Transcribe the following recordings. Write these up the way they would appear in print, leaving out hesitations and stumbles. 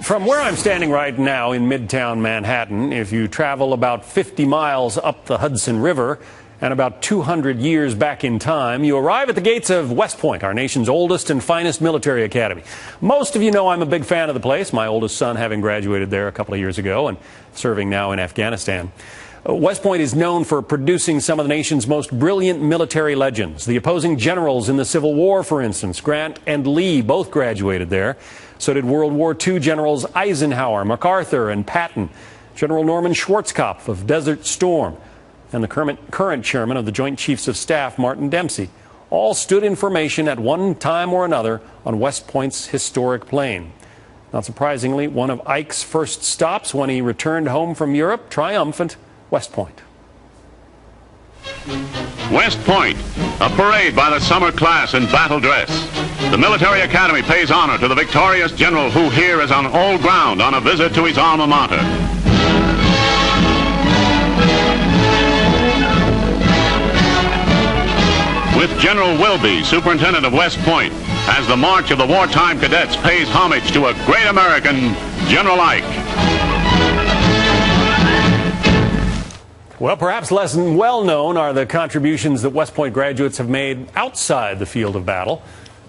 From where I'm standing right now in Midtown Manhattan, if you travel about 50 miles up the Hudson River and about 200 years back in time, you arrive at the gates of West Point, our nation's oldest and finest military academy. Most of you know I'm a big fan of the place, my oldest son having graduated there a couple of years ago and serving now in Afghanistan. West Point is known for producing some of the nation's most brilliant military legends. The opposing generals in the Civil War, for instance, Grant and Lee, both graduated there. So did World War II Generals Eisenhower, MacArthur, and Patton, General Norman Schwarzkopf of Desert Storm, and the current chairman of the Joint Chiefs of Staff, Martin Dempsey. All stood in formation at one time or another on West Point's historic plain. Not surprisingly, one of Ike's first stops when he returned home from Europe, triumphant, West Point. West Point, a parade by the summer class in battle dress. The military academy pays honor to the victorious general who here is on old ground on a visit to his alma mater. With General Wilby, superintendent of West Point, as the march of the wartime cadets pays homage to a great American, General Ike. Well, perhaps less well known are the contributions that West Point graduates have made outside the field of battle.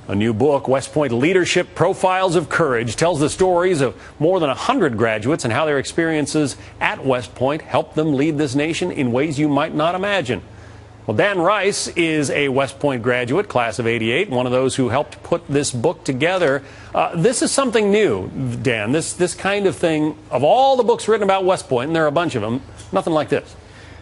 A new book, West Point Leadership Profiles of Courage, tells the stories of more than 100 graduates and how their experiences at West Point helped them lead this nation in ways you might not imagine. Well, Dan Rice is a West Point graduate, class of '88, one of those who helped put this book together. This is something new, Dan, this kind of thing. Of all the books written about West Point, and there are a bunch of them, nothing like this.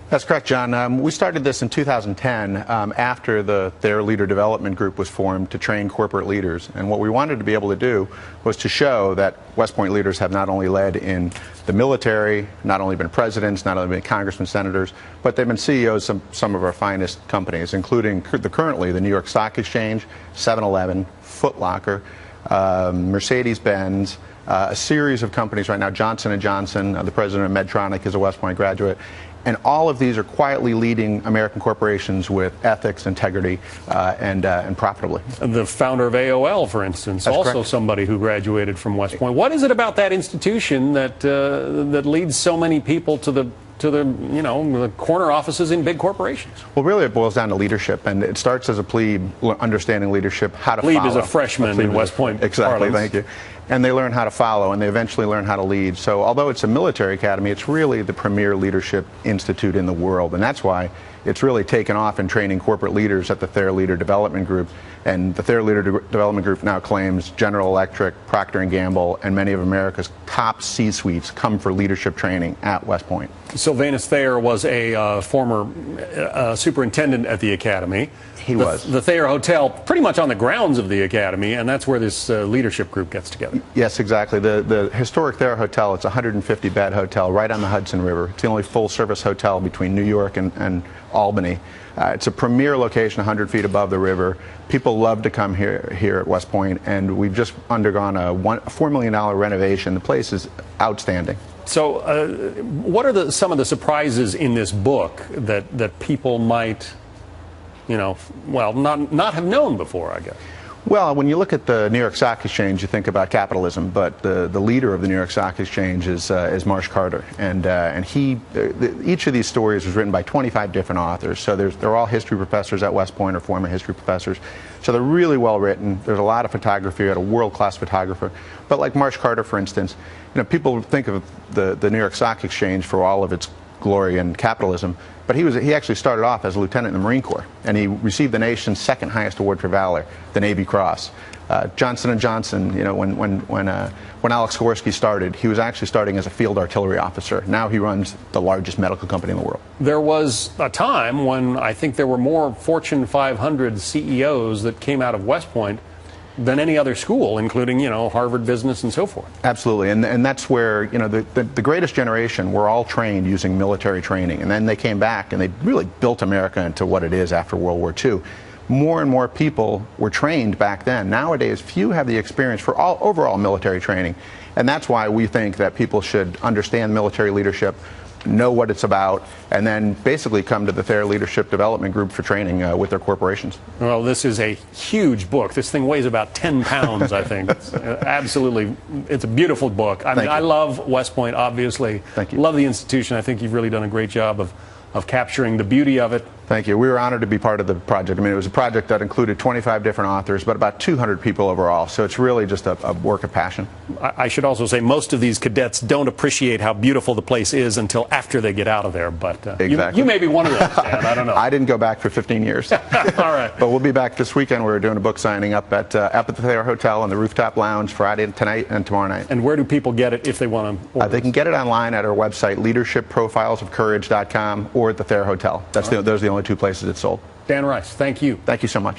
That's correct, John. We started this in 2010 after the Thayer Leader Development Group was formed to train corporate leaders. And what we wanted to be able to do was to show that West Point leaders have not only led in the military, not only been presidents, not only been congressmen, senators, but they've been CEOs of some of our finest companies, including currently the New York Stock Exchange, 7-Eleven, Foot Locker, Mercedes-Benz, a series of companies right now, Johnson & Johnson, the president of Medtronic is a West Point graduate. And all of these are quietly leading American corporations with ethics, integrity, and profitably. The founder of AOL, for instance, That's also correct. Somebody who graduated from West Point. What is it about that institution that that leads so many people to the the corner offices in big corporations? Well, really, it boils down to leadership, and it starts as a plebe, understanding leadership, how to follow. Plebe is a freshman in West Point. Exactly, parlance. thank you. And they learn how to follow, and they eventually learn how to lead. So although it's a military academy, it's really the premier leadership institute in the world, and that's why it's really taken off in training corporate leaders at the Thayer Leader Development Group. And the Thayer Leader Development Group now claims General Electric, Procter & Gamble, and many of America's top C-suites come for leadership training at West Point. Sylvanus Thayer was a former superintendent at the academy. He was. The Thayer Hotel, pretty much on the grounds of the academy, and that's where this leadership group gets together. Yes, exactly. The Historic Thayer Hotel, it's a 150-bed hotel right on the Hudson River. It's the only full-service hotel between New York and Albany. It's a premier location 100 feet above the river. People love to come here at West Point, and we've just undergone a $4 million renovation. The place is outstanding. So what are some of the surprises in this book that people might, well, not have known before, I guess? Well, when you look at the New York Stock Exchange, you think about capitalism, but the leader of the New York Stock Exchange is Marsh Carter, and each of these stories was written by 25 different authors. So they're all history professors at West Point or former history professors. So they're really well written. There's a lot of photography. You had a world-class photographer, but like Marsh Carter, for instance, people think of the New York Stock Exchange for all of its glory and capitalism. But he actually started off as a lieutenant in the Marine Corps, and he received the nation's second highest award for valor, the Navy Cross. Johnson & Johnson, when Alex Sikorsky started, he was actually starting as a field artillery officer. Now he runs the largest medical company in the world. There was a time when I think there were more Fortune 500 CEOs that came out of West Point than any other school, including, Harvard Business and so forth. Absolutely, and that's where, the greatest generation were all trained using military training, and then they came back and they really built America into what it is after World War II. More and more people were trained back then. Nowadays, few have the experience for overall military training, and that's why we think that people should understand military leadership, know what it's about, and then basically come to the Thayer Leadership Development Group for training with their corporations. Well, this is a huge book. This thing weighs about 10 pounds, I think. It's, absolutely, it's a beautiful book. I mean, I love West Point, obviously. Thank you. Love the institution. I think you've really done a great job of capturing the beauty of it. Thank you. We were honored to be part of the project. I mean, it was a project that included 25 different authors, but about 200 people overall. So it's really just a work of passion. I should also say most of these cadets don't appreciate how beautiful the place is until after they get out of there. But exactly. you may be one of those, Dan. I don't know. I didn't go back for 15 years. All right. But we'll be back this weekend. We're doing a book signing up at the Thayer Hotel in the Rooftop Lounge Friday, tonight, and tomorrow night. And where do people get it if they want to order? They can get it online at our website, leadershipprofilesofcourage.com, or at the Thayer Hotel. Those are the only two places it's sold. Dan Rice, thank you. Thank you so much.